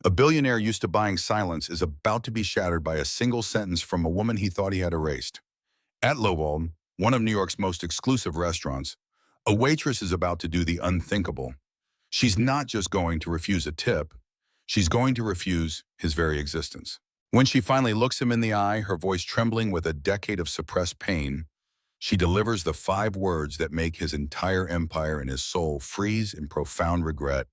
A billionaire used to buying silence is about to be shattered by a single sentence from a woman he thought he had erased. At Lowell, one of New York's most exclusive restaurants, a waitress is about to do the unthinkable. She's not just going to refuse a tip, she's going to refuse his very existence. When she finally looks him in the eye, her voice trembling with a decade of suppressed pain, she delivers the 5 words that make his entire empire and his soul freeze in profound regret.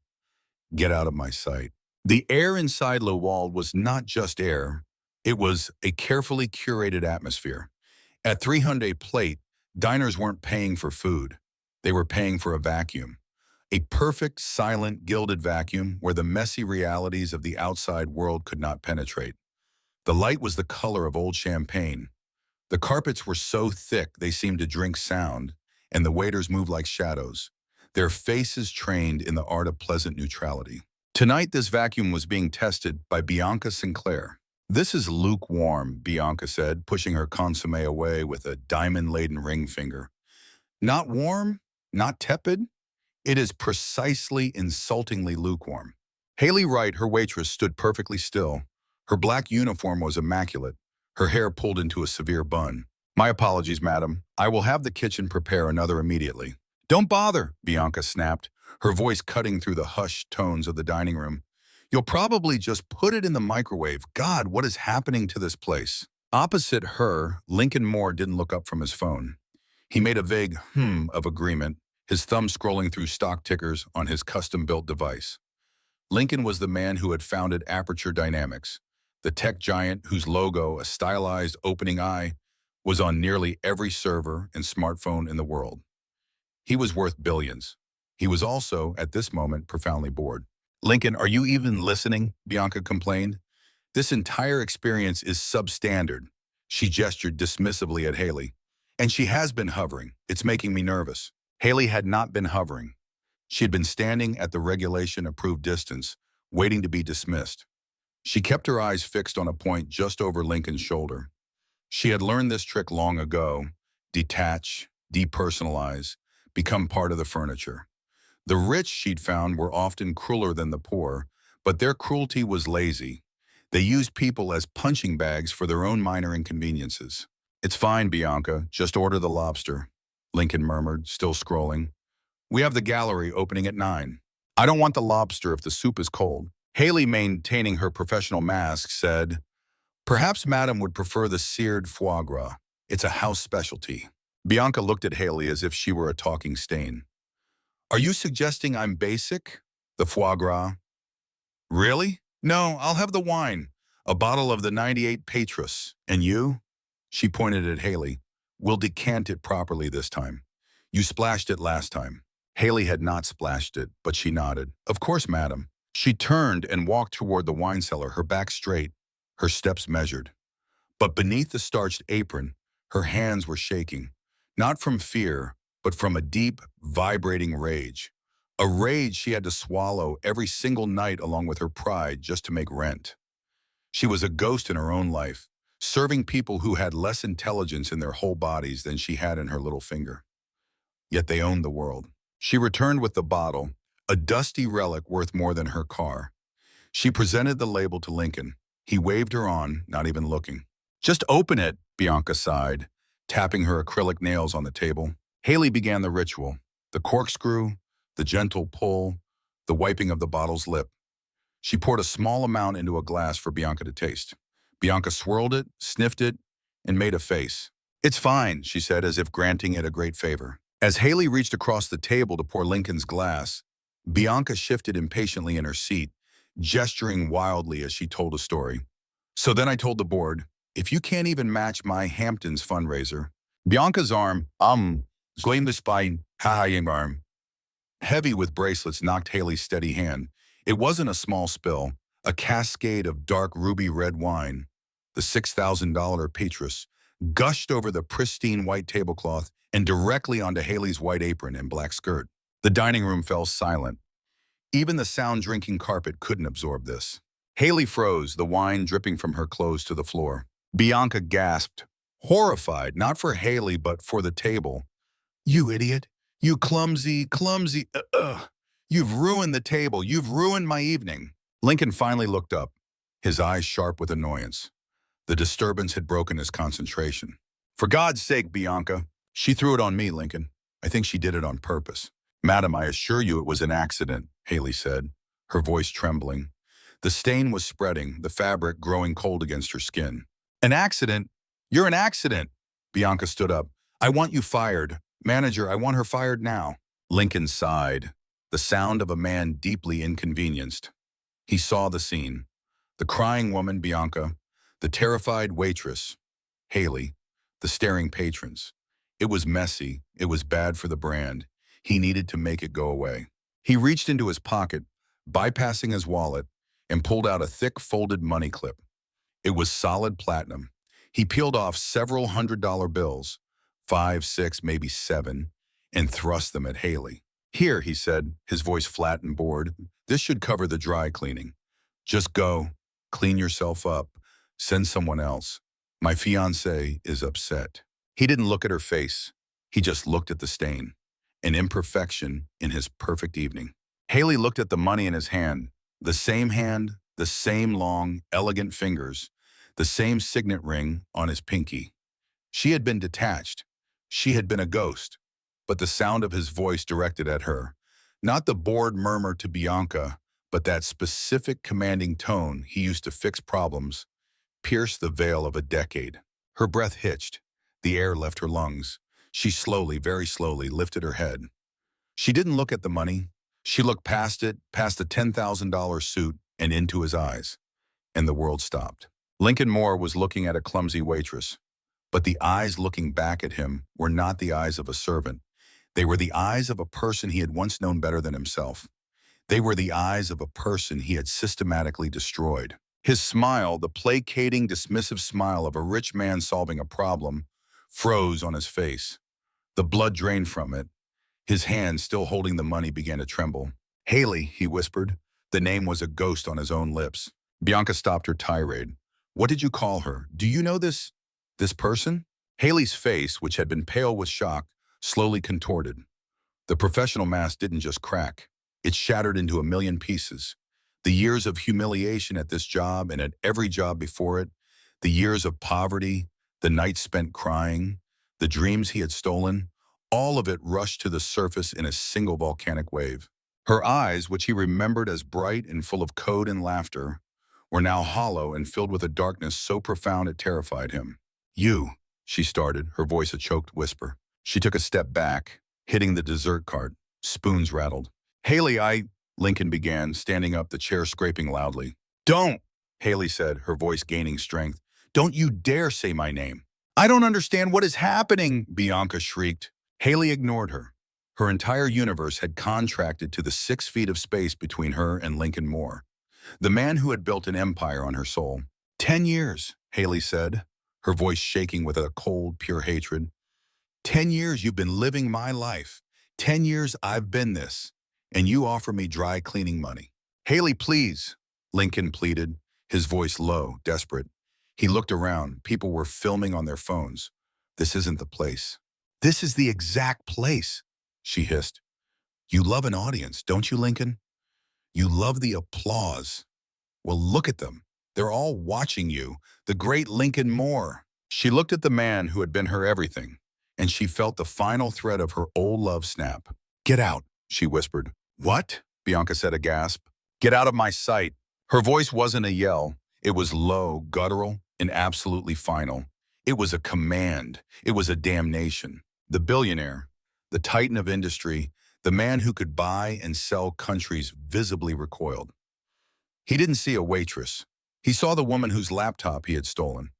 Get out of my sight. The air inside Lowell was not just air, it was a carefully curated atmosphere. At 300 a plate, diners weren't paying for food. They were paying for a vacuum. A perfect, silent, gilded vacuum where the messy realities of the outside world could not penetrate. The light was the color of old champagne. The carpets were so thick they seemed to drink sound, and the waiters moved like shadows, their faces trained in the art of pleasant neutrality. Tonight, this vacuum was being tested by Bianca Sinclair. "This is lukewarm," Bianca said, pushing her consommé away with a diamond-laden ring finger. "Not warm, not tepid. It is precisely insultingly lukewarm." Haley Wright, her waitress, stood perfectly still. Her black uniform was immaculate, her hair pulled into a severe bun. "My apologies, madam. I will have the kitchen prepare another immediately." "Don't bother," Bianca snapped, her voice cutting through the hushed tones of the dining room. "You'll probably just put it in the microwave. God, what is happening to this place?" Opposite her, Lincoln Moore didn't look up from his phone. He made a vague of agreement, his thumb scrolling through stock tickers on his custom-built device. Lincoln was the man who had founded Aperture Dynamics, the tech giant whose logo, a stylized opening eye, was on nearly every server and smartphone in the world. He was worth billions. He was also, at this moment, profoundly bored. "Lincoln, are you even listening?" Bianca complained. "This entire experience is substandard." She gestured dismissively at Haley. "And she has been hovering. It's making me nervous." Haley had not been hovering. She had been standing at the regulation-approved distance, waiting to be dismissed. She kept her eyes fixed on a point just over Lincoln's shoulder. She had learned this trick long ago: detach, depersonalize, become part of the furniture. The rich, she'd found, were often crueler than the poor, but their cruelty was lazy. They used people as punching bags for their own minor inconveniences. "It's fine, Bianca. Just order the lobster," Lincoln murmured, still scrolling. "We have the gallery opening at 9. "I don't want the lobster if the soup is cold." Haley, maintaining her professional mask, said, "Perhaps Madam would prefer the seared foie gras. It's a house specialty." Bianca looked at Haley as if she were a talking stain. "Are you suggesting I'm basic? The foie gras?" "Really? No, I'll have the wine. A bottle of the 98 Waitress. And you?" She pointed at Haley. "We'll decant it properly this time. You splashed it last time." Haley had not splashed it, but she nodded. "Of course, madam." She turned and walked toward the wine cellar, her back straight, her steps measured. But beneath the starched apron, her hands were shaking, not from fear, but from a deep, vibrating rage. A rage she had to swallow every single night along with her pride just to make rent. She was a ghost in her own life, serving people who had less intelligence in their whole bodies than she had in her little finger. Yet they owned the world. She returned with the bottle, a dusty relic worth more than her car. She presented the label to Lincoln. He waved her on, not even looking. "Just open it," Bianca sighed, tapping her acrylic nails on the table. Haley began the ritual: the corkscrew, the gentle pull, the wiping of the bottle's lip. She poured a small amount into a glass for Bianca to taste. Bianca swirled it, sniffed it, and made a face. "It's fine," she said, as if granting it a great favor. As Haley reached across the table to pour Lincoln's glass, Bianca shifted impatiently in her seat, gesturing wildly as she told a story. "So then I told the board, if you can't even match my Hamptons fundraiser." Bianca's arm, gleamed the spine, arm. Heavy with bracelets knocked Haley's steady hand. It wasn't a small spill, a cascade of dark ruby red wine. The $6,000 Waitress gushed over the pristine white tablecloth and directly onto Haley's white apron and black skirt. The dining room fell silent. Even the sound-drinking carpet couldn't absorb this. Haley froze, the wine dripping from her clothes to the floor. Bianca gasped, horrified, not for Haley but for the table. "You idiot! You clumsy. You've ruined the table. You've ruined my evening." Lincoln finally looked up, his eyes sharp with annoyance. The disturbance had broken his concentration. For God's sake, Bianca. She threw it on me, Lincoln. I think she did it on purpose. Madam, I assure you it was an accident, Haley said, her voice trembling. The stain was spreading, the fabric growing cold against her skin. An accident? You're an accident. Bianca stood up. I want you fired. Manager, I want her fired now. Lincoln sighed, the sound of a man deeply inconvenienced. He saw the scene. The crying woman, Bianca, the terrified waitress, Haley, the staring patrons. It was messy. It was bad for the brand. He needed to make it go away. He reached into his pocket, bypassing his wallet, and pulled out a thick folded money clip. It was solid platinum. He peeled off several $100 bills, 5, 6, maybe 7, and thrust them at Haley. Here, he said, his voice flat and bored, this should cover the dry cleaning. Just go, clean yourself up, send someone else. My fiancé is upset. He didn't look at her face. He just looked at the stain, an imperfection in his perfect evening. Haley looked at the money in his hand, the same long, elegant fingers, the same signet ring on his pinky. She had been detached. She had been a ghost. But the sound of his voice directed at her, not the bored murmur to Bianca, but that specific commanding tone he used to fix problems, pierced the veil of a decade. Her breath hitched. The air left her lungs. She slowly, very slowly, lifted her head. She didn't look at the money. She looked past it, past the $10,000 suit, and into his eyes. And the world stopped. Lincoln Moore was looking at a clumsy waitress. But the eyes looking back at him were not the eyes of a servant. They were the eyes of a person he had once known better than himself. They were the eyes of a person he had systematically destroyed. His smile, the placating, dismissive smile of a rich man solving a problem, froze on his face. The blood drained from it. His hand, still holding the money, began to tremble. Haley, he whispered. The name was a ghost on his own lips. Bianca stopped her tirade. What did you call her? Do you know this person? Haley's face, which had been pale with shock, slowly contorted. The professional mask didn't just crack. It shattered into a million pieces. The years of humiliation at this job and at every job before it, the years of poverty, the nights spent crying, the dreams he had stolen, all of it rushed to the surface in a single volcanic wave. Her eyes, which he remembered as bright and full of code and laughter, were now hollow and filled with a darkness so profound it terrified him. You, she started, her voice a choked whisper. She took a step back, hitting the dessert cart. Spoons rattled. Haley, Lincoln began, standing up, the chair scraping loudly. Don't, Haley said, her voice gaining strength. Don't you dare say my name. I don't understand what is happening, Bianca shrieked. Haley ignored her. Her entire universe had contracted to the 6 feet of space between her and Lincoln Moore, the man who had built an empire on her soul. 10 years, Haley said, her voice shaking with a cold, pure hatred. 10 years you've been living my life. 10 years I've been this. And you offer me dry cleaning money. Haley, please, Lincoln pleaded, his voice low, desperate. He looked around. People were filming on their phones. This isn't the place. This is the exact place, she hissed. You love an audience, don't you, Lincoln? You love the applause. Well, look at them. They're all watching you, the great Lincoln Moore. She looked at the man who had been her everything, and she felt the final thread of her old love snap. Get out, she whispered. What? Bianca said, aghast. Get out of my sight. Her voice wasn't a yell. It was low, guttural, and absolutely final. It was a command. It was a damnation. The billionaire, the titan of industry, the man who could buy and sell countries visibly recoiled. He didn't see a waitress. He saw the woman whose laptop he had stolen.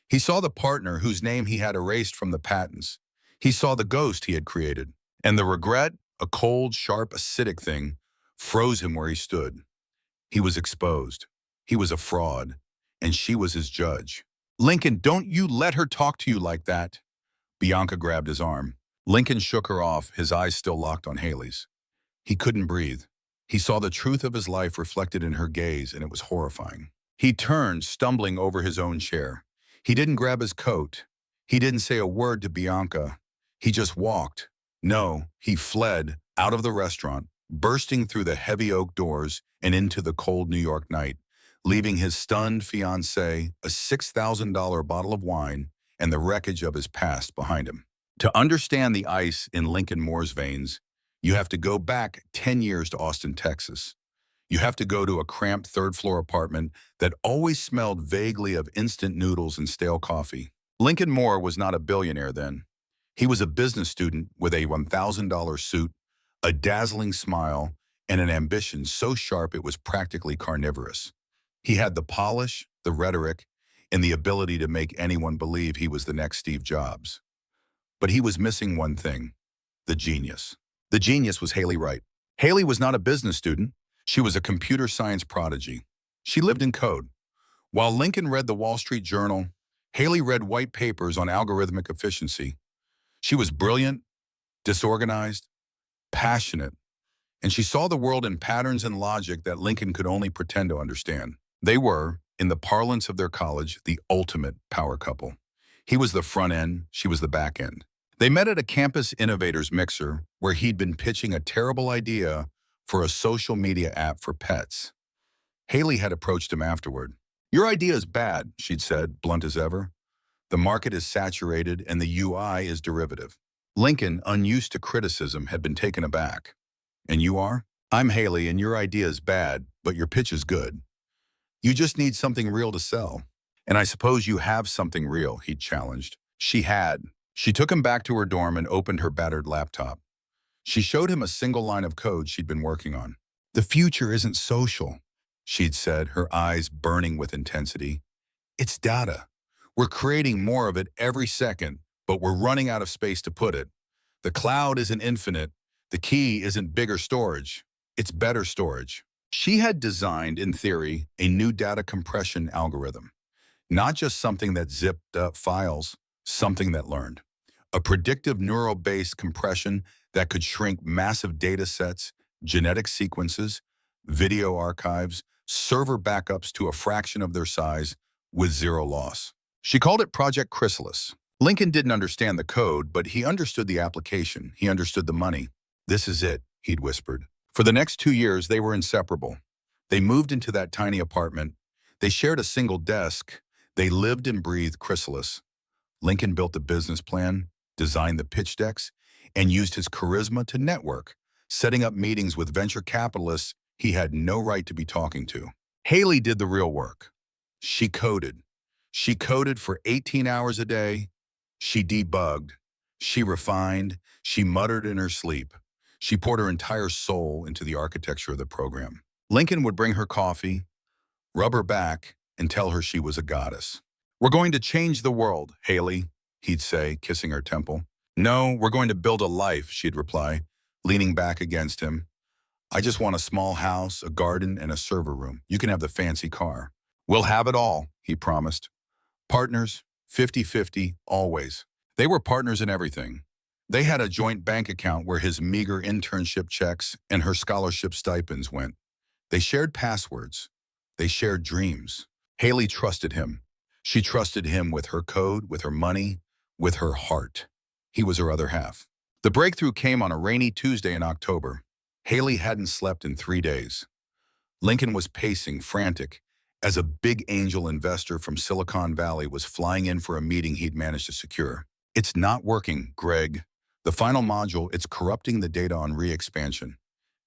He saw the partner whose name he had erased from the patents. He saw the ghost he had created. And the regret, a cold, sharp, acidic thing, froze him where he stood. He was exposed. He was a fraud. And she was his judge. Lincoln, don't you let her talk to you like that. Bianca grabbed his arm. Lincoln shook her off, his eyes still locked on Haley's. He couldn't breathe. He saw the truth of his life reflected in her gaze, and it was horrifying. He turned, stumbling over his own chair. He didn't grab his coat. He didn't say a word to Bianca. He just walked. No, he fled out of the restaurant, bursting through the heavy oak doors and into the cold New York night, leaving his stunned fiancée, a $6,000 bottle of wine, and the wreckage of his past behind him. To understand the ice in Lincoln Moore's veins, you have to go back 10 years to Austin, Texas. You have to go to a cramped third-floor apartment that always smelled vaguely of instant noodles and stale coffee. Lincoln Moore was not a billionaire then. He was a business student with a $1,000 suit, a dazzling smile, and an ambition so sharp it was practically carnivorous. He had the polish, the rhetoric, and the ability to make anyone believe he was the next Steve Jobs. But he was missing one thing: the genius. The genius was Haley Wright. Haley was not a business student. She was a computer science prodigy. She lived in code. While Lincoln read the Wall Street Journal, Haley read white papers on algorithmic efficiency. She was brilliant, disorganized, passionate, and she saw the world in patterns and logic that Lincoln could only pretend to understand. They were, in the parlance of their college, the ultimate power couple. He was the front end, she was the back end. They met at a campus innovators mixer where he'd been pitching a terrible idea for a social media app for pets. Haley had approached him afterward. "Your idea is bad," she'd said, blunt as ever. "The market is saturated and the UI is derivative." Lincoln, unused to criticism, had been taken aback. "And you are?" "I'm Haley and your idea is bad, but your pitch is good. You just need something real to sell." "And I suppose you have something real," he'd challenged. She had. She took him back to her dorm and opened her battered laptop. She showed him a single line of code she'd been working on. "The future isn't social," she'd said, her eyes burning with intensity. "It's data. We're creating more of it every second, but we're running out of space to put it. The cloud isn't infinite. The key isn't bigger storage. It's better storage." She had designed, in theory, a new data compression algorithm. Not just something that zipped up files, something that learned. A predictive neural-based compression that could shrink massive data sets, genetic sequences, video archives, server backups to a fraction of their size with zero loss. She called it Project Chrysalis. Lincoln didn't understand the code, but he understood the application. He understood the money. "This is it," he'd whispered. For the next 2 years, they were inseparable. They moved into that tiny apartment. They shared a single desk. They lived and breathed Chrysalis. Lincoln built the business plan, designed the pitch decks, and used his charisma to network, setting up meetings with venture capitalists he had no right to be talking to. Haley did the real work. She coded. She coded for 18 hours a day. She debugged. She refined. She muttered in her sleep. She poured her entire soul into the architecture of the program. Lincoln would bring her coffee, rub her back, and tell her she was a goddess. "We're going to change the world, Haley," he'd say, kissing her temple. "No, we're going to build a life," she'd reply, leaning back against him. "I just want a small house, a garden, and a server room. You can have the fancy car." "We'll have it all," he promised. Partners, 50-50, always. They were partners in everything. They had a joint bank account where his meager internship checks and her scholarship stipends went. They shared passwords. They shared dreams. Haley trusted him. She trusted him with her code, with her money, with her heart. He was her other half. The breakthrough came on a rainy Tuesday in October. Haley hadn't slept in 3 days. Lincoln was pacing, frantic, as a big angel investor from Silicon Valley was flying in for a meeting he'd managed to secure. "It's not working, Greg. The final module, it's corrupting the data on re-expansion.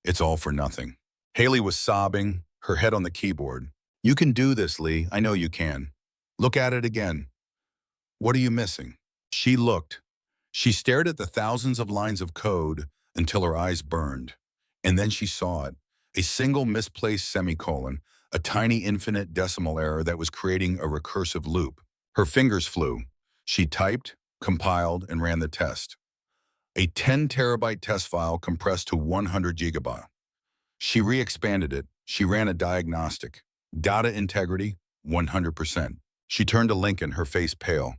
It's all for nothing." Haley was sobbing, her head on the keyboard. "You can do this, Lee. I know you can. Look at it again. What are you missing?" She looked. She stared at the thousands of lines of code until her eyes burned. And then she saw it. A single misplaced semicolon, a tiny infinite decimal error that was creating a recursive loop. Her fingers flew. She typed, compiled, and ran the test. A 10-terabyte test file compressed to 100 gigabytes. She re-expanded it. She ran a diagnostic. Data integrity, 100%. She turned to Lincoln, her face pale.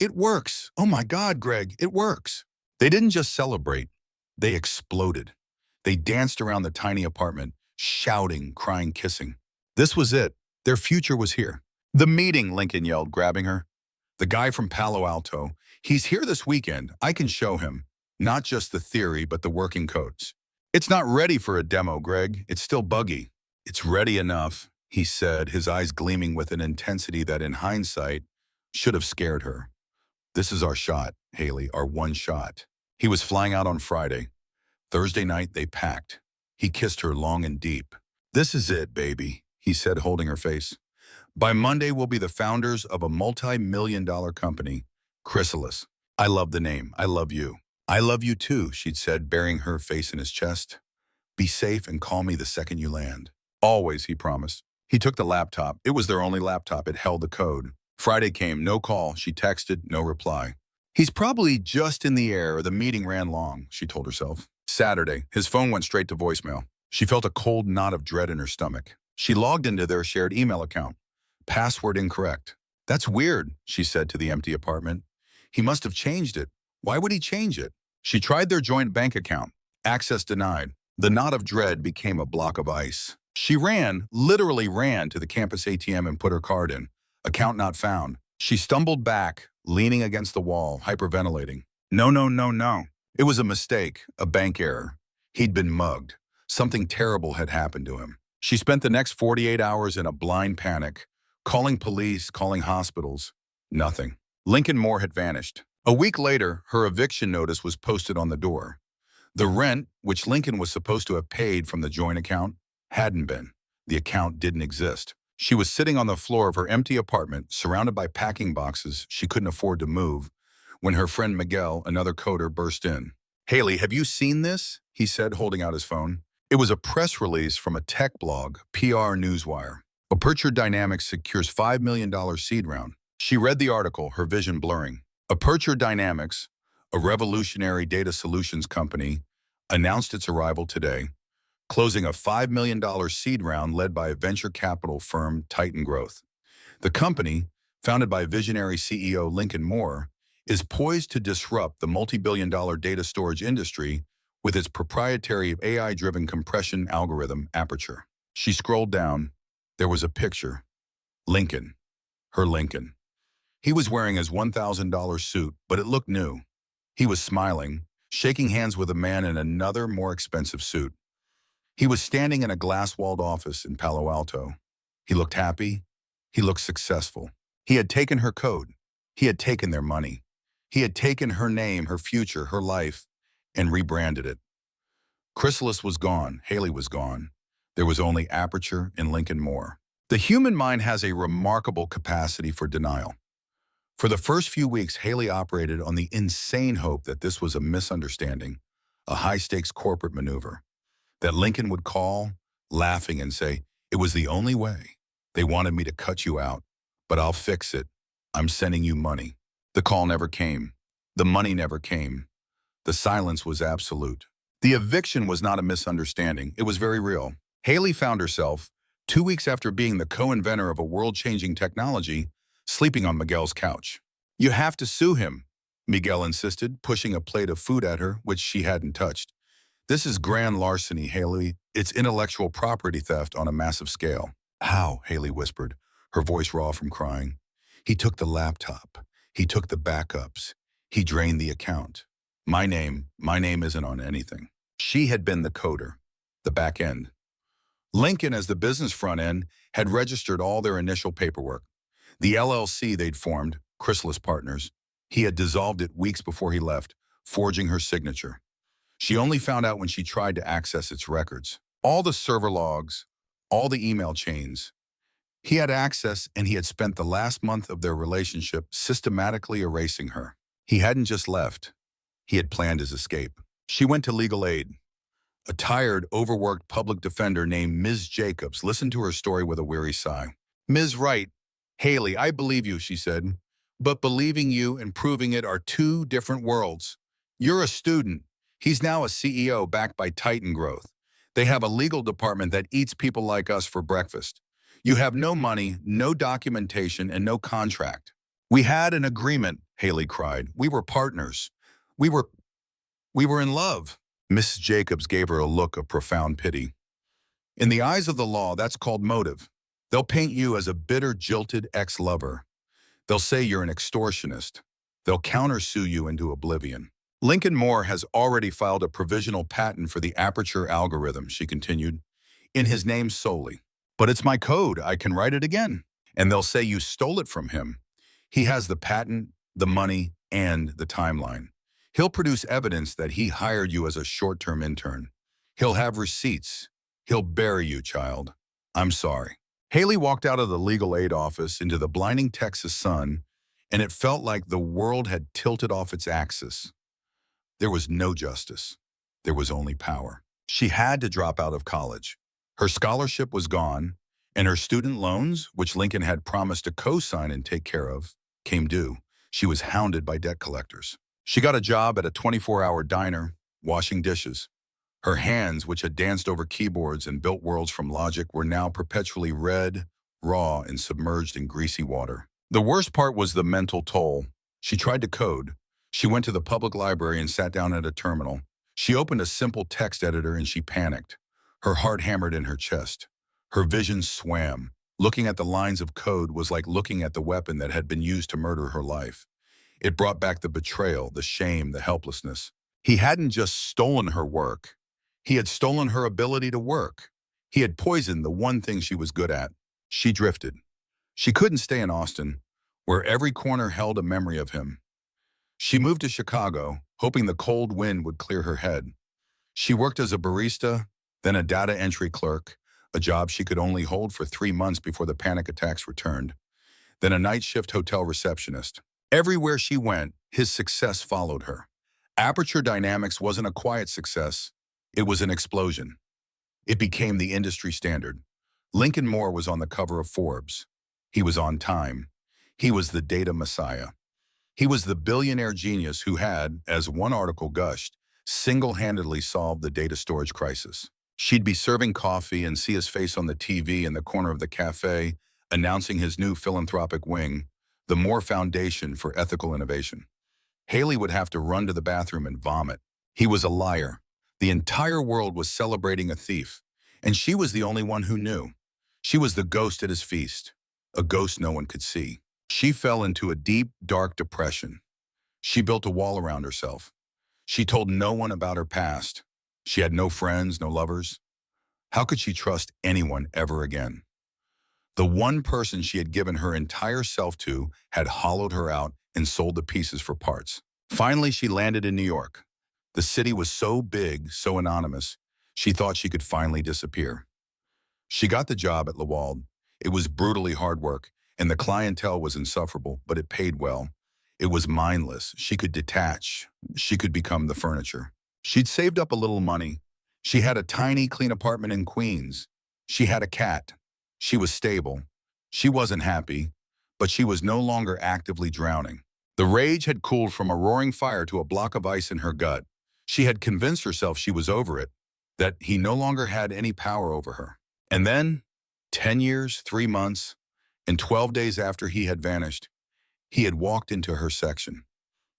It works. Oh my God, Greg, it works." They didn't just celebrate. They exploded. They danced around the tiny apartment, shouting, crying, kissing. This was it. Their future was here. "The meeting," Lincoln yelled, grabbing her. "The guy from Palo Alto. He's here this weekend. I can show him. Not just the theory, but the working codes." It's not ready for a demo, Greg. It's still buggy. It's ready enough, he said, his eyes gleaming with an intensity that in hindsight should have scared her. This is our shot, Haley, our one shot. He was flying out on Friday. Thursday night, they packed. He kissed her long and deep. This is it, baby, he said, holding her face. By Monday, we'll be the founders of a multi-million-dollar company, Chrysalis. I love the name. I love you. I love you too, she'd said, burying her face in his chest. Be safe and call me the second you land. Always, he promised. He took the laptop. It was their only laptop. It held the code. Friday came, no call. She texted, no reply. He's probably just in the air or the meeting ran long, she told herself. Saturday, his phone went straight to voicemail. She felt a cold knot of dread in her stomach. She logged into their shared email account. Password incorrect. That's weird, she said to the empty apartment. He must have changed it. Why would he change it? She tried their joint bank account. Access denied. The knot of dread became a block of ice. She literally ran to the campus ATM and put her card in. Account not found. She stumbled back, leaning against the wall, hyperventilating. No, no, no, no. It was a mistake, a bank error. He'd been mugged. Something terrible had happened to him. She spent the next 48 hours in a blind panic, calling police, calling hospitals. Nothing. Lincoln Moore had vanished. A week later, her eviction notice was posted on the door. The rent, which Lincoln was supposed to have paid from the joint account, hadn't been. The account didn't exist. She was sitting on the floor of her empty apartment, surrounded by packing boxes she couldn't afford to move, when her friend Miguel, another coder, burst in. Haley, have you seen this? He said, holding out his phone. It was a press release from a tech blog, PR Newswire. Aperture Dynamics secures $5 million seed round. She read the article, her vision blurring. Aperture Dynamics, a revolutionary data solutions company, announced its arrival today, closing a $5 million seed round led by venture capital firm Titan Growth. The company, founded by visionary CEO Lincoln Moore, is poised to disrupt the multi-billion-dollar data storage industry with its proprietary AI-driven compression algorithm, Aperture. She scrolled down. There was a picture. Lincoln. Her Lincoln. He was wearing his $1,000 suit, but it looked new. He was smiling, shaking hands with a man in another, more expensive suit. He was standing in a glass-walled office in Palo Alto. He looked happy. He looked successful. He had taken her code. He had taken their money. He had taken her name, her future, her life, and rebranded it. Chrysalis was gone. Haley was gone. There was only Aperture and Lincoln Moore. The human mind has a remarkable capacity for denial. For the first few weeks, Haley operated on the insane hope that this was a misunderstanding, a high-stakes corporate maneuver, that Lincoln would call, laughing, and say, "It was the only way. They wanted me to cut you out, but I'll fix it. I'm sending you money." The call never came. The money never came. The silence was absolute. The eviction was not a misunderstanding. It was very real. Haley found herself, 2 weeks after being the co-inventor of a world-changing technology, sleeping on Miguel's couch. "You have to sue him," Miguel insisted, pushing a plate of food at her, which she hadn't touched. "This is grand larceny, Haley. It's intellectual property theft on a massive scale." "How?" Haley whispered, her voice raw from crying. "He took the laptop. He took the backups. He drained the account. My name isn't on anything." She had been the coder, the back end. Lincoln, as the business front end, had registered all their initial paperwork. The LLC they'd formed, Chrysalis Partners, he had dissolved it weeks before he left, forging her signature. She only found out when she tried to access its records. All the server logs, all the email chains. He had access, and he had spent the last month of their relationship systematically erasing her. He hadn't just left. He had planned his escape. She went to legal aid. A tired, overworked public defender named Ms. Jacobs listened to her story with a weary sigh. "Ms. Wright, Haley, I believe you," she said, "but believing you and proving it are two different worlds. You're a student. He's now a CEO backed by Titan Growth. They have a legal department that eats people like us for breakfast. You have no money, no documentation, and no contract." "We had an agreement," Haley cried. "We were partners. We were in love." Mrs. Jacobs gave her a look of profound pity. "In the eyes of the law, that's called motive. They'll paint you as a bitter, jilted ex-lover. They'll say you're an extortionist. They'll countersue you into oblivion. Lincoln Moore has already filed a provisional patent for the aperture algorithm, she continued, in his name solely. But it's my code, I can write it again. And they'll say you stole it from him. He has the patent, the money, and the timeline. He'll produce evidence that he hired you as a short-term intern. He'll have receipts. He'll bury you, child. I'm sorry. Haley walked out of the legal aid office into the blinding Texas sun, and it felt like the world had tilted off its axis. There was no justice. There was only power. She had to drop out of college. Her scholarship was gone, and her student loans, which Lincoln had promised to co-sign and take care of, came due. She was hounded by debt collectors. She got a job at a 24-hour diner, washing dishes. Her hands, which had danced over keyboards and built worlds from logic, were now perpetually red, raw, and submerged in greasy water. The worst part was the mental toll. She tried to code. She went to the public library and sat down at a terminal. She opened a simple text editor and she panicked. Her heart hammered in her chest. Her vision swam. Looking at the lines of code was like looking at the weapon that had been used to murder her life. It brought back the betrayal, the shame, the helplessness. He hadn't just stolen her work. He had stolen her ability to work. He had poisoned the one thing she was good at. She drifted. She couldn't stay in Austin, where every corner held a memory of him. She moved to Chicago, hoping the cold wind would clear her head. She worked as a barista, then a data entry clerk, a job she could only hold for 3 months before the panic attacks returned, then a night shift hotel receptionist. Everywhere she went, his success followed her. Aperture Dynamics wasn't a quiet success. It was an explosion. It became the industry standard. Lincoln Moore was on the cover of Forbes. He was on time. He was the data messiah. He was the billionaire genius who had, as one article gushed, single-handedly solved the data storage crisis. She'd be serving coffee and see his face on the TV in the corner of the cafe, announcing his new philanthropic wing, the Moore Foundation for Ethical Innovation. Haley would have to run to the bathroom and vomit. He was a liar. The entire world was celebrating a thief, and she was the only one who knew. She was the ghost at his feast, a ghost no one could see. She fell into a deep, dark depression. She built a wall around herself. She told no one about her past. She had no friends, no lovers. How could she trust anyone ever again? The one person she had given her entire self to had hollowed her out and sold the pieces for parts. Finally, she landed in New York. The city was so big, so anonymous, she thought she could finally disappear. She got the job at Lewald. It was brutally hard work, and the clientele was insufferable, but it paid well. It was mindless. She could detach. She could become the furniture. She'd saved up a little money. She had a tiny, clean apartment in Queens. She had a cat. She was stable. She wasn't happy, but she was no longer actively drowning. The rage had cooled from a roaring fire to a block of ice in her gut. She had convinced herself she was over it, that he no longer had any power over her. And then, 10 years, 3 months, and 12 days after he had vanished, he had walked into her section.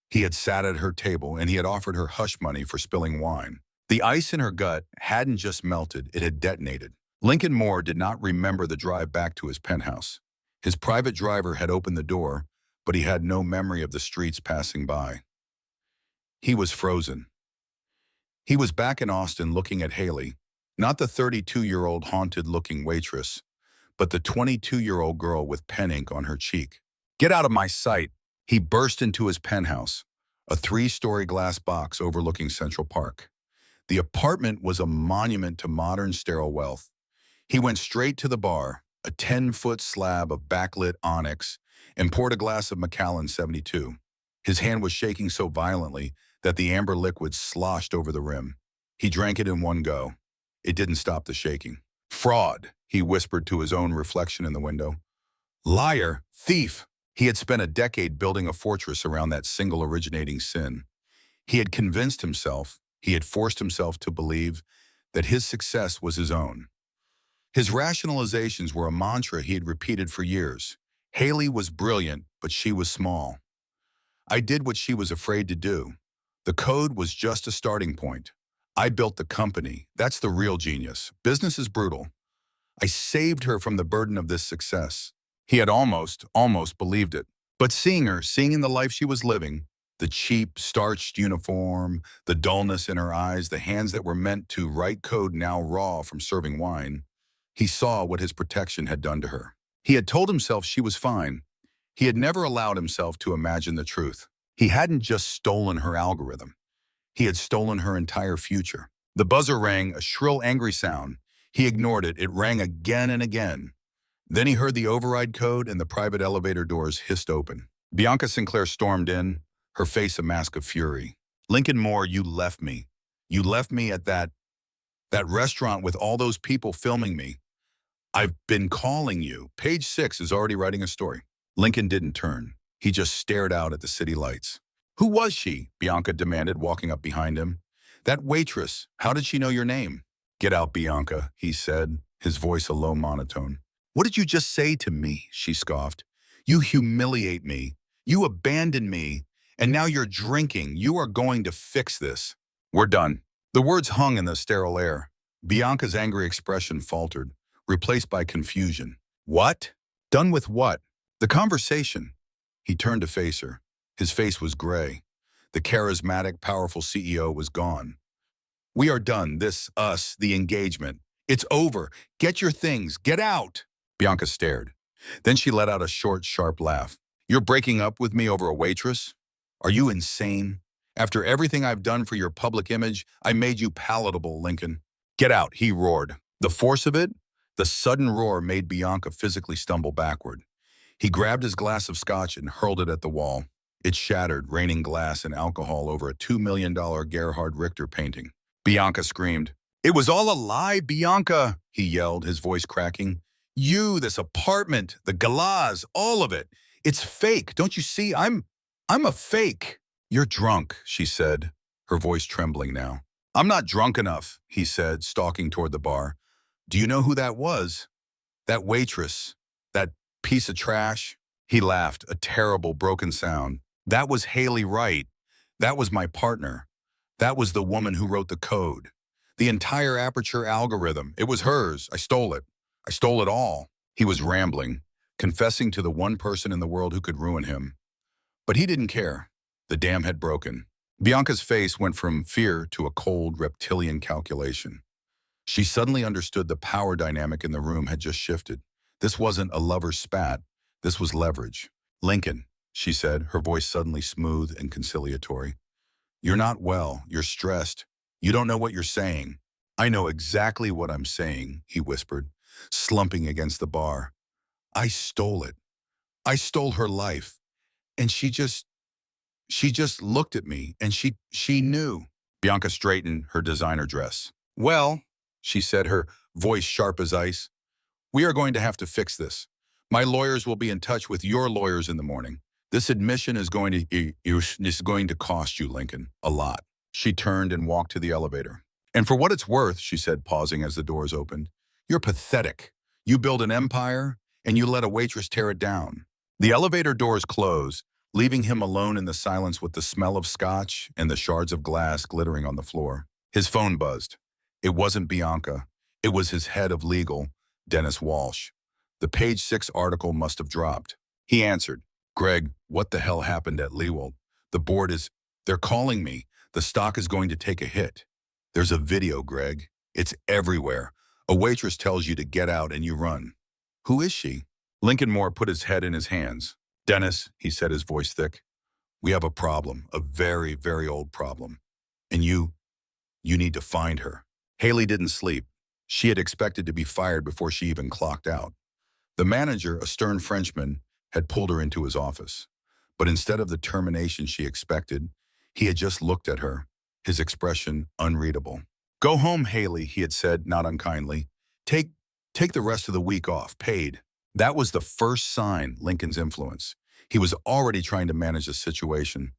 He had sat at her table and he had offered her hush money for spilling wine. The ice in her gut hadn't just melted, it had detonated. Lincoln Moore did not remember the drive back to his penthouse. His private driver had opened the door, but he had no memory of the streets passing by. He was frozen. He was back in Austin looking at Haley, not the 32-year-old haunted-looking waitress, but the 22-year-old girl with pen ink on her cheek. "Get out of my sight!" He burst into his penthouse, a 3-story glass box overlooking Central Park. The apartment was a monument to modern sterile wealth. He went straight to the bar, a 10-foot slab of backlit onyx, and poured a glass of Macallan 72. His hand was shaking so violently that the amber liquid sloshed over the rim. He drank it in one go. It didn't stop the shaking. "Fraud," he whispered to his own reflection in the window. "Liar, thief." He had spent a decade building a fortress around that single originating sin. He had convinced himself, he had forced himself to believe that his success was his own. His rationalizations were a mantra he had repeated for years. Haley was brilliant, but she was small. I did what she was afraid to do. The code was just a starting point. I built the company. That's the real genius. Business is brutal. I saved her from the burden of this success. He had almost believed it. But seeing in the life she was living, The cheap, starched uniform, the dullness in her eyes, the hands that were meant to write code now raw from serving wine. He saw what his protection had done to her. He had told himself she was fine. He had never allowed himself to imagine the truth. He hadn't just stolen her algorithm. He had stolen her entire future. The buzzer rang, a shrill, angry sound. He ignored it. It rang again and again. Then he heard the override code and the private elevator doors hissed open. Bianca Sinclair stormed in, her face a mask of fury. Lincoln Moore, you left me. You left me at that restaurant with all those people filming me. I've been calling you. Page 6 is already writing a story. Lincoln didn't turn. He just stared out at the city lights. Who was she? Bianca demanded, walking up behind him. That waitress. How did she know your name? Get out, Bianca, he said, his voice a low monotone. What did you just say to me? She scoffed. You humiliate me. You abandon me. And now you're drinking. You are going to fix this. We're done. The words hung in the sterile air. Bianca's angry expression faltered, replaced by confusion. What? Done with what? The conversation. He turned to face her. His face was gray. The charismatic, powerful CEO was gone. We are done. This, us, the engagement. It's over. Get your things. Get out. Bianca stared. Then she let out a short, sharp laugh. You're breaking up with me over a waitress? Are you insane? After everything I've done for your public image, I made you palatable, Lincoln. Get out, he roared. The force of it, the sudden roar made Bianca physically stumble backward. He grabbed his glass of scotch and hurled it at the wall. It shattered, raining glass and alcohol over a $2 million Gerhard Richter painting. Bianca screamed. It was all a lie, Bianca, he yelled, his voice cracking. You, this apartment, the galas, all of it. It's fake. Don't you see? I'm a fake. You're drunk, she said, her voice trembling now. I'm not drunk enough, he said, stalking toward the bar. Do you know who that was? That waitress, that piece of trash? He laughed, a terrible, broken sound. That was Haley Wright. That was my partner. That was the woman who wrote the code. The entire Aperture algorithm. It was hers. I stole it. I stole it all. He was rambling, confessing to the one person in the world who could ruin him. But he didn't care. The dam had broken. Bianca's face went from fear to a cold, reptilian calculation. She suddenly understood the power dynamic in the room had just shifted. This wasn't a lover's spat. This was leverage. Lincoln, she said, her voice suddenly smooth and conciliatory. You're not well. You're stressed. You don't know what you're saying. I know exactly what I'm saying, he whispered, slumping against the bar. I stole it. I stole her life. And she just looked at me, and she knew. Bianca straightened her designer dress. Well, she said, her voice sharp as ice, we are going to have to fix this. My lawyers will be in touch with your lawyers in the morning. This admission is going to cost you, Lincoln, a lot. She turned and walked to the elevator. And for what it's worth, she said, pausing as the doors opened, you're pathetic. You build an empire, and you let a waitress tear it down. The elevator doors closed, leaving him alone in the silence with the smell of scotch and the shards of glass glittering on the floor. His phone buzzed. It wasn't Bianca. It was his head of legal, Dennis Walsh. The Page 6 article must have dropped. He answered, Greg, what the hell happened at Leewald? The board they're calling me. The stock is going to take a hit. There's a video, Greg. It's everywhere. A waitress tells you to get out and you run. Who is she? Lincoln Moore put his head in his hands. Dennis, he said, his voice thick, we have a problem, a very, very old problem. And you need to find her. Haley didn't sleep. She had expected to be fired before she even clocked out. The manager, a stern Frenchman, had pulled her into his office. But instead of the termination she expected, he had just looked at her, his expression unreadable. Go home, Haley, he had said, not unkindly. Take the rest of the week off, paid. That was the first sign, Lincoln's influence. He was already trying to manage the situation.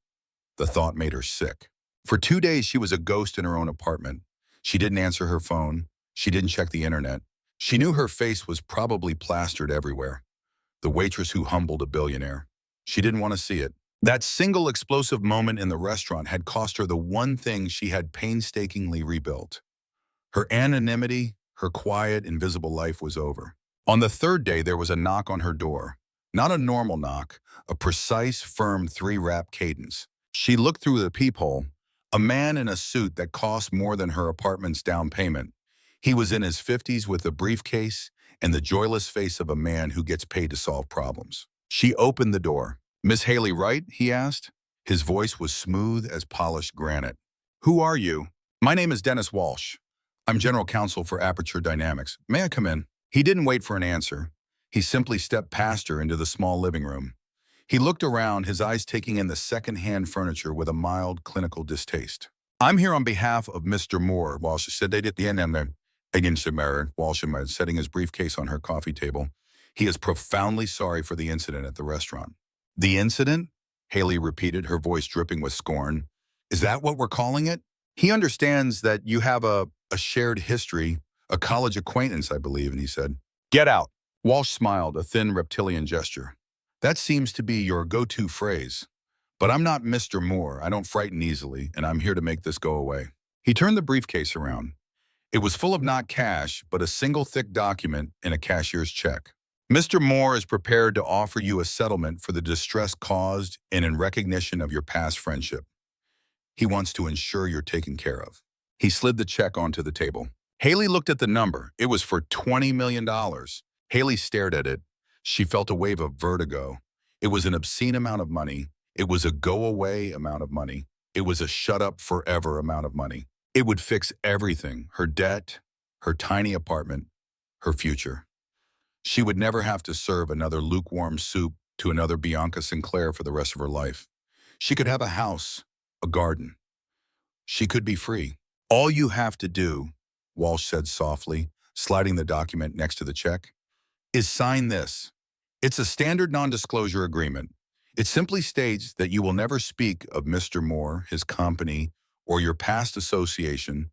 The thought made her sick. For 2 days, she was a ghost in her own apartment. She didn't answer her phone. She didn't check the internet. She knew her face was probably plastered everywhere. The waitress who humbled a billionaire. She didn't want to see it. That single explosive moment in the restaurant had cost her the one thing she had painstakingly rebuilt. Her anonymity, her quiet, invisible life was over. On the third day, there was a knock on her door. Not a normal knock, a precise, firm 3-rap cadence. She looked through the peephole. A man in a suit that cost more than her apartment's down payment. He was in his 50s with a briefcase and the joyless face of a man who gets paid to solve problems. She opened the door. "Miss Haley Wright?" he asked. His voice was smooth as polished granite. "Who are you?" "My name is Dennis Walsh. I'm general counsel for Aperture Dynamics. May I come in?" He didn't wait for an answer. He simply stepped past her into the small living room. He looked around, his eyes taking in the second-hand furniture with a mild, clinical distaste. "I'm here on behalf of Mr. Moore," Walsh said. "They did the end against the mirror," Walsh setting his briefcase on her coffee table. "He is profoundly sorry for the incident at the restaurant." "The incident?" Haley repeated, her voice dripping with scorn. "Is that what we're calling it? He understands that you have a shared history, a college acquaintance, I believe," and he said, "Get out." Walsh smiled, a thin reptilian gesture. "That seems to be your go-to phrase. But I'm not Mr. Moore. I don't frighten easily, and I'm here to make this go away." He turned the briefcase around. It was full of not cash, but a single thick document and a cashier's check. "Mr. Moore is prepared to offer you a settlement for the distress caused and in recognition of your past friendship. He wants to ensure you're taken care of." He slid the check onto the table. Haley looked at the number. It was for $20 million. Haley stared at it. She felt a wave of vertigo. It was an obscene amount of money. It was a go-away amount of money. It was a shut-up-forever amount of money. It would fix everything, her debt, her tiny apartment, her future. She would never have to serve another lukewarm soup to another Bianca Sinclair for the rest of her life. She could have a house, a garden. She could be free. "All you have to do," Walsh said softly, sliding the document next to the check, "is sign this. It's a standard non-disclosure agreement. It simply states that you will never speak of Mr. Moore, his company, or your past association,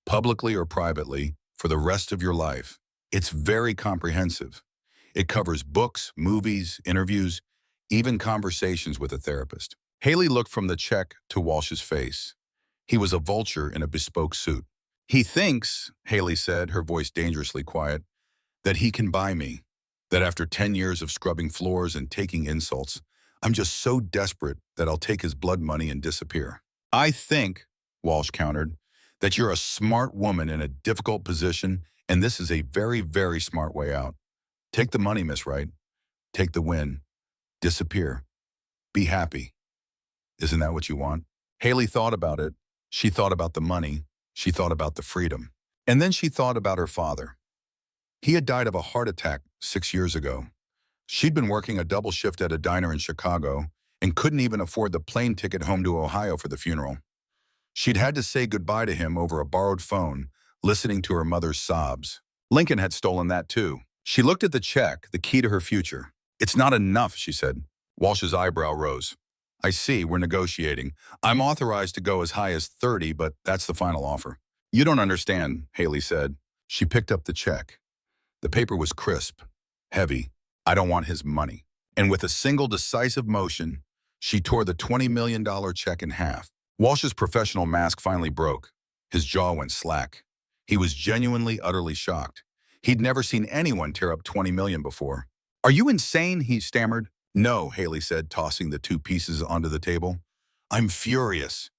publicly or privately, for the rest of your life. It's very comprehensive. It covers books, movies, interviews, even conversations with a therapist." Haley looked from the check to Walsh's face. He was a vulture in a bespoke suit. "He thinks," Haley said, her voice dangerously quiet, "that he can buy me, that after 10 years of scrubbing floors and taking insults, I'm just so desperate that I'll take his blood money and disappear." "I think," Walsh countered, "that you're a smart woman in a difficult position, and this is a very, very smart way out. Take the money, Miss Wright. Take the win. Disappear. Be happy. Isn't that what you want?" Haley thought about it. She thought about the money. She thought about the freedom. And then she thought about her father. He had died of a heart attack 6 years ago. She'd been working a double shift at a diner in Chicago and couldn't even afford the plane ticket home to Ohio for the funeral. She'd had to say goodbye to him over a borrowed phone, listening to her mother's sobs. Lincoln had stolen that too. She looked at the check, the key to her future. "It's not enough," she said. Walsh's eyebrow rose. "I see, we're negotiating. I'm authorized to go as high as 30, but that's the final offer." "You don't understand," Haley said. She picked up the check. The paper was crisp, heavy. "I don't want his money." And with a single decisive motion, she tore the $20 million check in half. Walsh's professional mask finally broke. His jaw went slack. He was genuinely, utterly shocked. He'd never seen anyone tear up $20 million before. "Are you insane?" he stammered. "No," Haley said, tossing the two pieces onto the table. "I'm furious.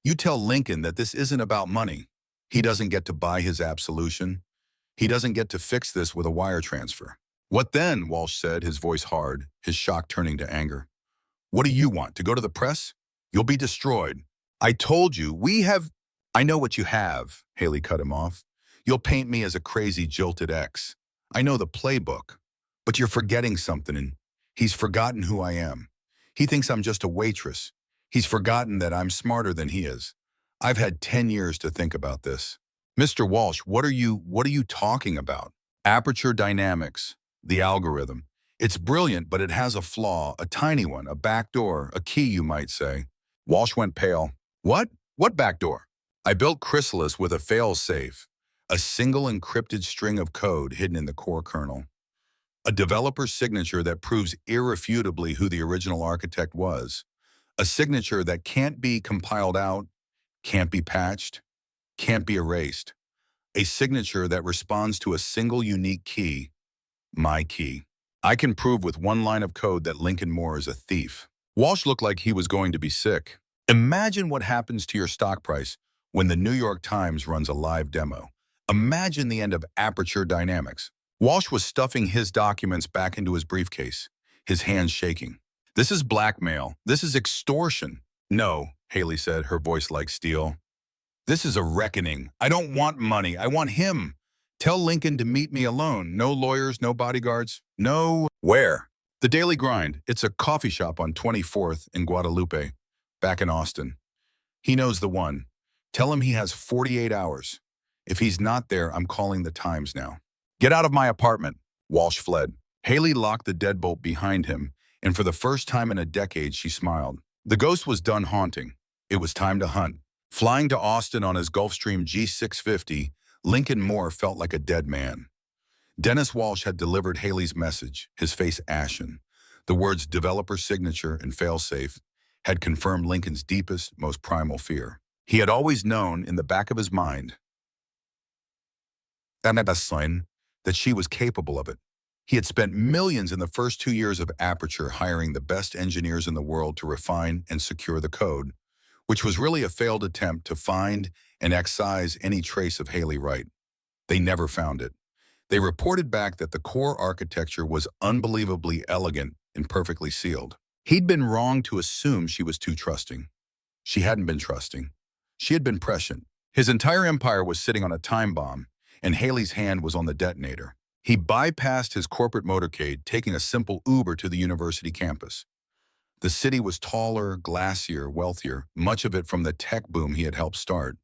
You tell Lincoln that this isn't about money. He doesn't get to buy his absolution. He doesn't get to fix this with a wire transfer." "What then?" Walsh said, his voice hard, his shock turning to anger. "What do you want, to go to the press? You'll be destroyed." "I told you, we have—" "I know what you have," Haley cut him off. "You'll paint me as a crazy, jilted ex. I know the playbook. But you're forgetting something, and he's forgotten who I am. He thinks I'm just a waitress. He's forgotten that I'm smarter than he is. I've had 10 years to think about this." "Mr. Walsh, what are you talking about?" "Aperture dynamics, the algorithm. It's brilliant, but it has a flaw, a tiny one, a backdoor, a key, you might say." Walsh went pale. "What? What backdoor?" "I built Chrysalis with a fail-safe, a single encrypted string of code hidden in the core kernel. A developer's signature that proves irrefutably who the original architect was. A signature that can't be compiled out, can't be patched, can't be erased. A signature that responds to a single unique key, my key. I can prove with one line of code that Lincoln Moore is a thief." Walsh looked like he was going to be sick. Imagine what happens to your stock price when the New York Times runs a live demo. Imagine the end of Aperture Dynamics. Walsh was stuffing his documents back into his briefcase, his hands shaking. This is blackmail. This is extortion. No, Haley said, her voice like steel. This is a reckoning. I don't want money. I want him. Tell Lincoln to meet me alone. No lawyers, no bodyguards. No. Where? The Daily Grind. It's a coffee shop on 24th in Guadalupe, back in Austin. He knows the one. Tell him he has 48 hours. If he's not there, I'm calling the Times now. Get out of my apartment. Walsh fled. Haley locked the deadbolt behind him, and for the first time in a decade, she smiled. The ghost was done haunting. It was time to hunt. Flying to Austin on his Gulfstream G650, Lincoln Moore felt like a dead man. Dennis Walsh had delivered Haley's message, his face ashen. The words developer signature and failsafe had confirmed Lincoln's deepest, most primal fear. He had always known in the back of his mind that she was capable of it. He had spent millions in the first 2 years of Aperture hiring the best engineers in the world to refine and secure the code, which was really a failed attempt to find and excise any trace of Haley Wright. They never found it. They reported back that the core architecture was unbelievably elegant and perfectly sealed. He'd been wrong to assume she was too trusting. She hadn't been trusting. She had been prescient. His entire empire was sitting on a time bomb, and Haley's hand was on the detonator. He bypassed his corporate motorcade, taking a simple Uber to the university campus. The city was taller, glassier, wealthier, much of it from the tech boom he had helped start.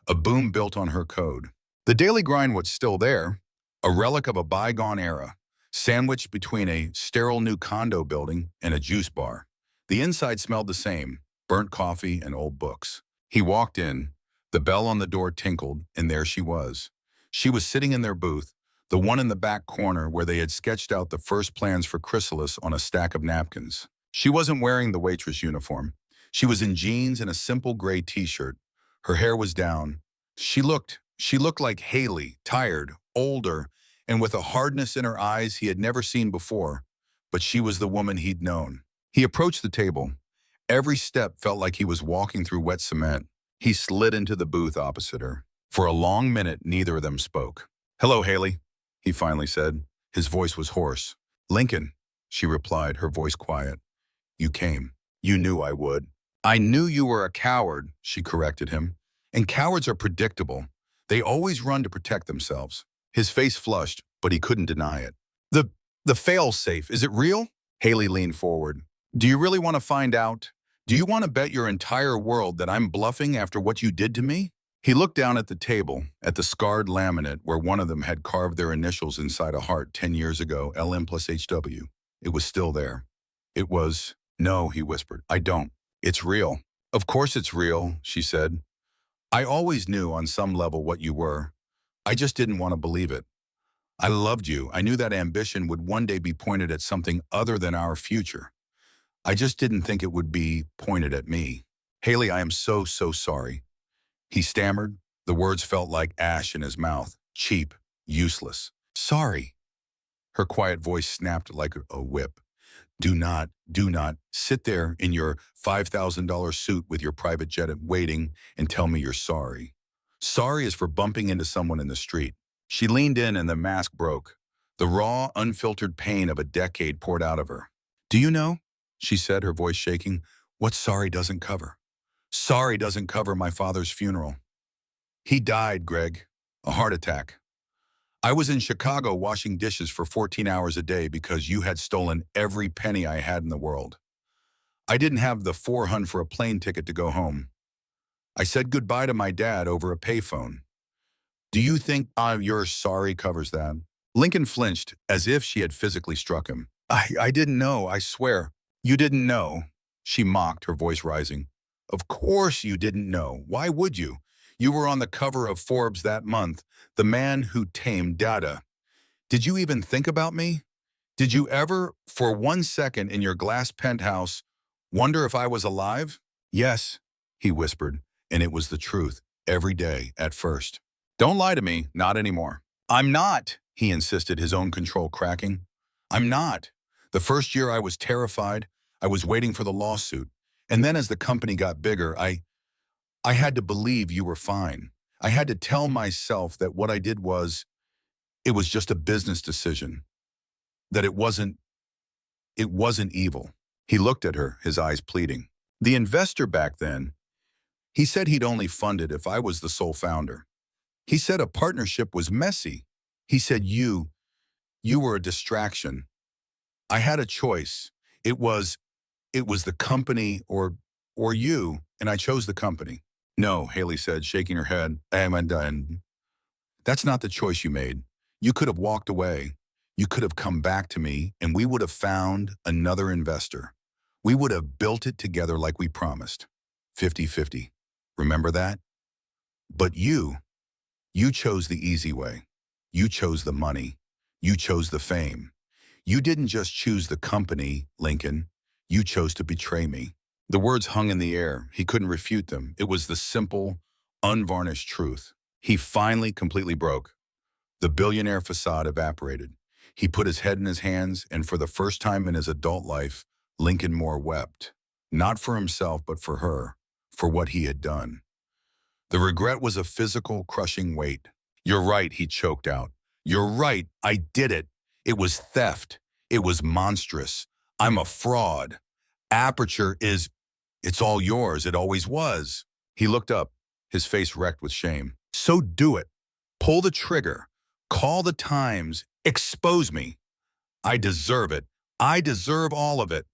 A boom built on her code. The Daily Grind was still there, a relic of a bygone era, sandwiched between a sterile new condo building and a juice bar. The inside smelled the same, burnt coffee and old books. He walked in, the bell on the door tinkled, and there she was. She was sitting in their booth, the one in the back corner where they had sketched out the first plans for Chrysalis on a stack of napkins. She wasn't wearing the waitress uniform. She was in jeans and a simple gray t-shirt. Her hair was down. She looked like Haley, tired, older, and with a hardness in her eyes he had never seen before, but she was the woman he'd known. He approached the table. Every step felt like he was walking through wet cement. He slid into the booth opposite her. For a long minute, neither of them spoke. "Hello, Haley," he finally said. His voice was hoarse. "Lincoln," she replied, her voice quiet. "You came. You knew I would." "I knew you were a coward," she corrected him. "And cowards are predictable. They always run to protect themselves." His face flushed, but he couldn't deny it. The fail-safe, is it real?" Haley leaned forward. "Do you really want to find out? Do you want to bet your entire world that I'm bluffing after what you did to me?" He looked down at the table, at the scarred laminate where one of them had carved their initials inside a heart 10 years ago, LM plus HW. It was still there. It was, "No," he whispered, "I don't. It's real." "Of course it's real," she said. "I always knew on some level what you were. I just didn't want to believe it. I loved you. I knew that ambition would one day be pointed at something other than our future. I just didn't think it would be pointed at me. Haley, I am so sorry." He stammered. The words felt like ash in his mouth. Cheap, useless. "Sorry." Her quiet voice snapped like a whip. Do not sit there in your $5,000 suit with your private jet waiting and tell me you're sorry. Sorry is for bumping into someone in the street." She leaned in and the mask broke. The raw, unfiltered pain of a decade poured out of her. "Do you know," she said, her voice shaking, "what sorry doesn't cover? Sorry doesn't cover my father's funeral. He died, Greg. A heart attack. I was in Chicago washing dishes for 14 hours a day because you had stolen every penny I had in the world. I didn't have the $400 for a plane ticket to go home. I said goodbye to my dad over a payphone. Do you think your sorry covers that?" Lincoln flinched as if she had physically struck him. I didn't know, I swear." "You didn't know," she mocked, her voice rising. "Of course you didn't know. Why would you? You were on the cover of Forbes that month, the man who tamed data. Did you even think about me? Did you ever, for 1 second in your glass penthouse, wonder if I was alive?" "Yes," he whispered, and it was the truth, every day, at first. "Don't lie to me, not anymore." "I'm not," he insisted, his own control cracking. "I'm not. The first year I was terrified. I was waiting for the lawsuit. And then as the company got bigger, I had to believe you were fine. I had to tell myself that what I did it was just a business decision, that it wasn't evil. He looked at her, his eyes pleading. The investor back then, he said he'd only fund it if I was the sole founder. He said a partnership was messy. He said you were a distraction. I had a choice. It was, it was the company or you, and I chose the company. No, Haley said, shaking her head. And that's not the choice you made. You could have walked away. You could have come back to me, and we would have found another investor. We would have built it together like we promised. 50-50. Remember that? But you chose the easy way. You chose the money. You chose the fame. You didn't just choose the company, Lincoln. You chose to betray me. The words hung in the air. He couldn't refute them. It was the simple, unvarnished truth. He finally completely broke. The billionaire facade evaporated. He put his head in his hands, and for the first time in his adult life, Lincoln Moore wept. Not for himself, but for her, for what he had done. The regret was a physical, crushing weight. You're right, he choked out. You're right, I did it. It was theft. It was monstrous. I'm a fraud. Aperture it's all yours. It always was. He looked up, his face wrecked with shame. So do it. Pull the trigger. Call the Times. Expose me. I deserve it. I deserve all of it.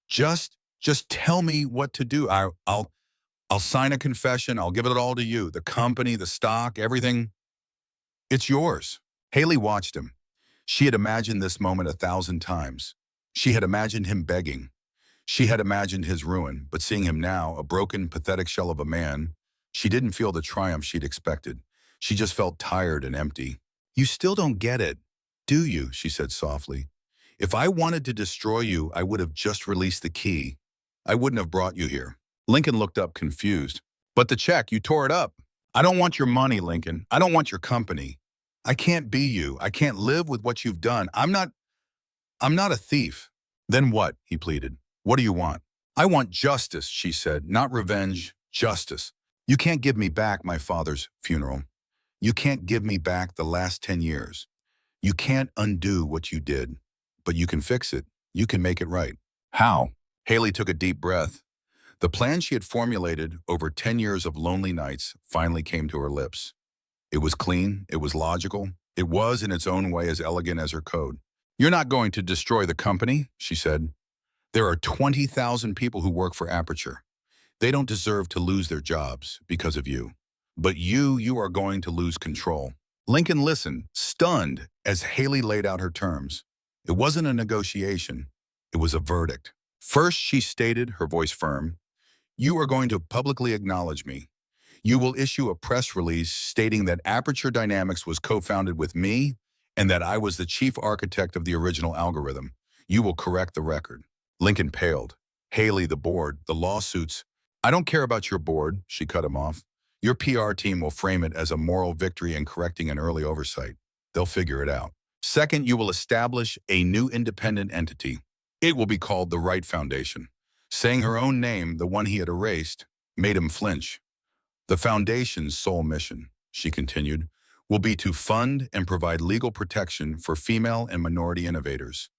Just tell me what to do. I'll sign a confession. I'll give it all to you. The company, the stock, everything. It's yours. Haley watched him. She had imagined this moment 1,000 times. She had imagined him begging. She had imagined his ruin, but seeing him now, a broken, pathetic shell of a man, she didn't feel the triumph she'd expected. She just felt tired and empty. You still don't get it, do you? She said softly. If I wanted to destroy you, I would have just released the key. I wouldn't have brought you here. Lincoln looked up confused. But the check, you tore it up. I don't want your money, Lincoln. I don't want your company. I can't be you. I can't live with what you've done. I'm not a thief. Then what? He pleaded. What do you want? I want justice, she said, not revenge, justice. You can't give me back my father's funeral. You can't give me back the last 10 years. You can't undo what you did, but you can fix it. You can make it right. How? Haley took a deep breath. The plan she had formulated over 10 years of lonely nights finally came to her lips. It was clean. It was logical. It was, in its own way, as elegant as her code. You're not going to destroy the company, she said. There are 20,000 people who work for Aperture. They don't deserve to lose their jobs because of you. But you are going to lose control. Lincoln listened, stunned, as Haley laid out her terms. It wasn't a negotiation. It was a verdict. First, she stated, her voice firm, you are going to publicly acknowledge me. You will issue a press release stating that Aperture Dynamics was co-founded with me and that I was the chief architect of the original algorithm. You will correct the record. Lincoln paled. Haley, the board, the lawsuits. I don't care about your board, she cut him off. Your PR team will frame it as a moral victory in correcting an early oversight. They'll figure it out. Second, you will establish a new independent entity. It will be called the Wright Foundation. Saying her own name, the one he had erased, made him flinch. The foundation's sole mission, she continued, will be to fund and provide legal protection for female and minority innovators,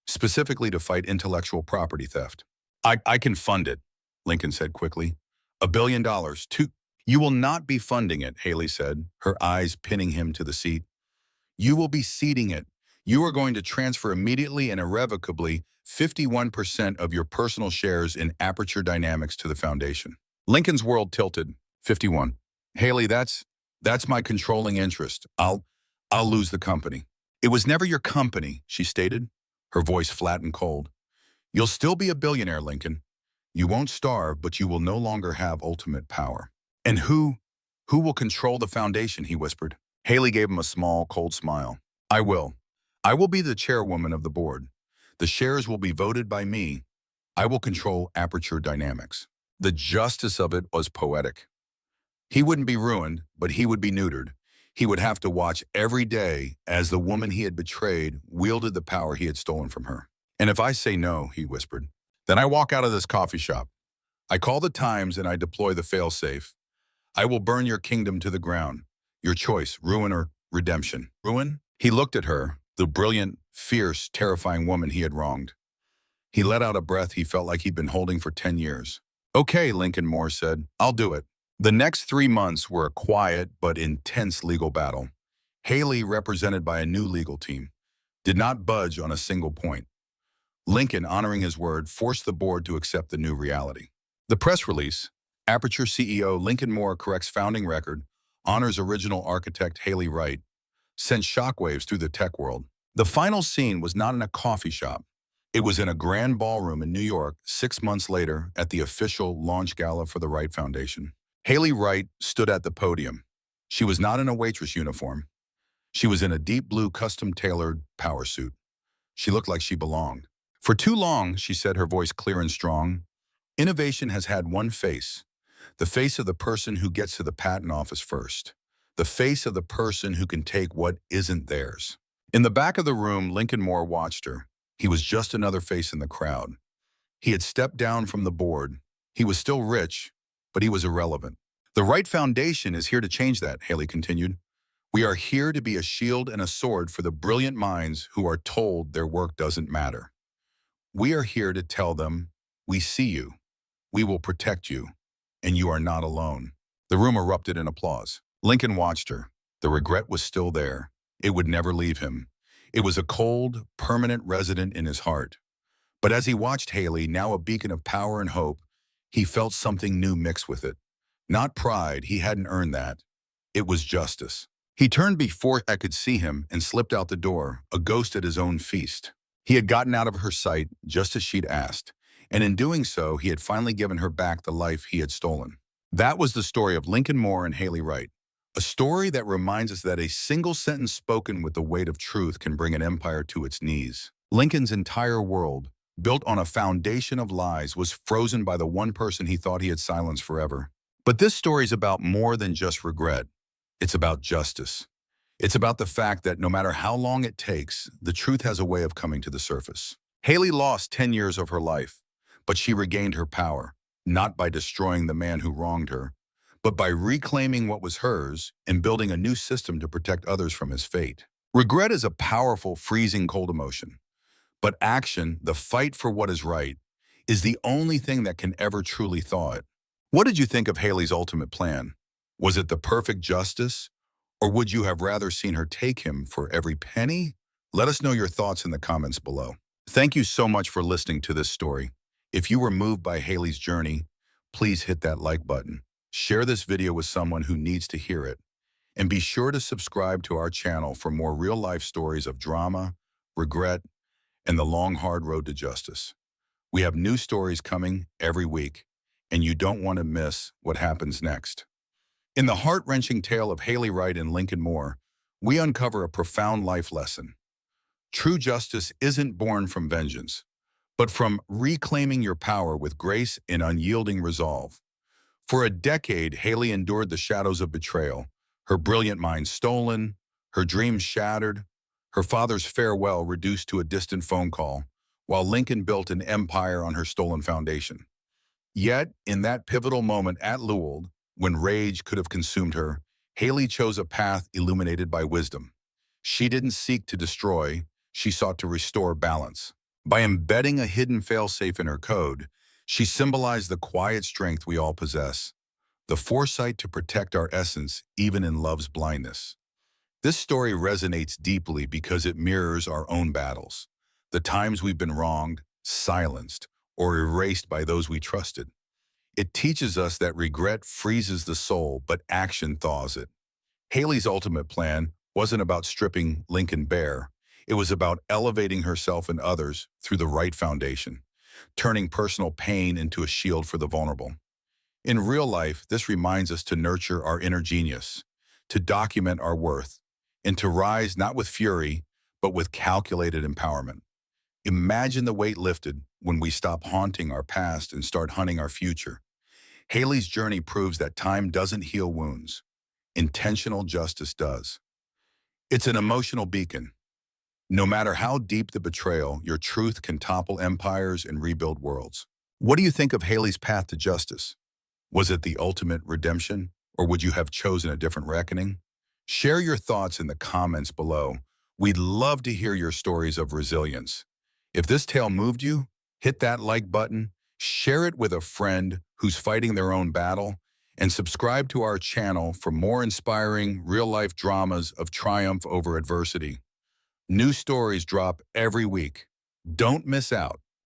specifically to fight intellectual property theft. I can fund it, Lincoln said quickly. $1 billion, too. You will not be funding it, Haley said, her eyes pinning him to the seat. You will be seeding it. You are going to transfer immediately and irrevocably 51% of your personal shares in Aperture Dynamics to the foundation. Lincoln's world tilted. 51. Haley, that's my controlling interest. I'll lose the company. It was never your company, she stated, her voice flat and cold. You'll still be a billionaire, Lincoln. You won't starve, but you will no longer have ultimate power. And who will control the foundation, he whispered. Haley gave him a small, cold smile. I will. I will be the chairwoman of the board. The shares will be voted by me. I will control Aperture Dynamics. The justice of it was poetic. He wouldn't be ruined, but he would be neutered. He would have to watch every day as the woman he had betrayed wielded the power he had stolen from her. And if I say no, he whispered, then I walk out of this coffee shop. I call the times and I deploy the failsafe. I will burn your kingdom to the ground. Your choice, ruin or redemption. Ruin? He looked at her, the brilliant, fierce, terrifying woman he had wronged. He let out a breath he felt like he'd been holding for 10 years. Okay, Lincoln Moore said, I'll do it. The next 3 months were a quiet but intense legal battle. Haley, represented by a new legal team, did not budge on a single point. Lincoln, honoring his word, forced the board to accept the new reality. The press release, Aperture CEO Lincoln Moore corrects founding record, honors original architect Haley Wright, sent shockwaves through the tech world. The final scene was not in a coffee shop. It was in a grand ballroom in New York 6 months later at the official launch gala for the Wright Foundation. Haley Wright stood at the podium. She was not in a waitress uniform. She was in a deep blue custom-tailored power suit. She looked like she belonged. For too long, she said, her voice clear and strong, innovation has had one face, the face of the person who gets to the patent office first, the face of the person who can take what isn't theirs. In the back of the room, Lincoln Moore watched her. He was just another face in the crowd. He had stepped down from the board. He was still rich, but he was irrelevant. The Wright Foundation is here to change that, Haley continued. We are here to be a shield and a sword for the brilliant minds who are told their work doesn't matter. We are here to tell them, we see you, we will protect you, and you are not alone. The room erupted in applause. Lincoln watched her. The regret was still there. It would never leave him. It was a cold, permanent resident in his heart. But as he watched Haley, now a beacon of power and hope, he felt something new mixed with it. Not pride, he hadn't earned that. It was justice. He turned before I could see him and slipped out the door, a ghost at his own feast. He had gotten out of her sight just as she'd asked, and in doing so, he had finally given her back the life he had stolen. That was the story of Lincoln Moore and Haley Wright, a story that reminds us that a single sentence spoken with the weight of truth can bring an empire to its knees. Lincoln's entire world, built on a foundation of lies, was frozen by the one person he thought he had silenced forever. But this story's about more than just regret. It's about justice. It's about the fact that no matter how long it takes, the truth has a way of coming to the surface. Haley lost 10 years of her life, but she regained her power, not by destroying the man who wronged her, but by reclaiming what was hers and building a new system to protect others from his fate. Regret is a powerful, freezing cold emotion, but action, the fight for what is right, is the only thing that can ever truly thaw it. What did you think of Haley's ultimate plan? Was it the perfect justice? Or would you have rather seen her take him for every penny? Let us know your thoughts in the comments below. Thank you so much for listening to this story. If you were moved by Haley's journey, please hit that like button. Share this video with someone who needs to hear it. And be sure to subscribe to our channel for more real-life stories of drama, regret, and the long, hard road to justice. We have new stories coming every week, and you don't want to miss what happens next. In the heart-wrenching tale of Haley Wright and Lincoln Moore, we uncover a profound life lesson. True justice isn't born from vengeance, but from reclaiming your power with grace and unyielding resolve. For a decade, Haley endured the shadows of betrayal, her brilliant mind stolen, her dreams shattered, her father's farewell reduced to a distant phone call, while Lincoln built an empire on her stolen foundation. Yet, in that pivotal moment at Lowell, when rage could have consumed her, Haley chose a path illuminated by wisdom. She didn't seek to destroy, she sought to restore balance. By embedding a hidden failsafe in her code, she symbolized the quiet strength we all possess, the foresight to protect our essence even in love's blindness. This story resonates deeply because it mirrors our own battles, the times we've been wronged, silenced, or erased by those we trusted. It teaches us that regret freezes the soul, but action thaws it. Haley's ultimate plan wasn't about stripping Lincoln bare. It was about elevating herself and others through the right foundation, turning personal pain into a shield for the vulnerable. In real life, this reminds us to nurture our inner genius, to document our worth, and to rise not with fury, but with calculated empowerment. Imagine the weight lifted when we stop haunting our past and start hunting our future. Haley's journey proves that time doesn't heal wounds. Intentional justice does. It's an emotional beacon. No matter how deep the betrayal, your truth can topple empires and rebuild worlds. What do you think of Haley's path to justice? Was it the ultimate redemption, or would you have chosen a different reckoning? Share your thoughts in the comments below. We'd love to hear your stories of resilience. If this tale moved you, hit that like button, share it with a friend who's fighting their own battle, and subscribe to our channel for more inspiring, real-life dramas of triumph over adversity. New stories drop every week. Don't miss out.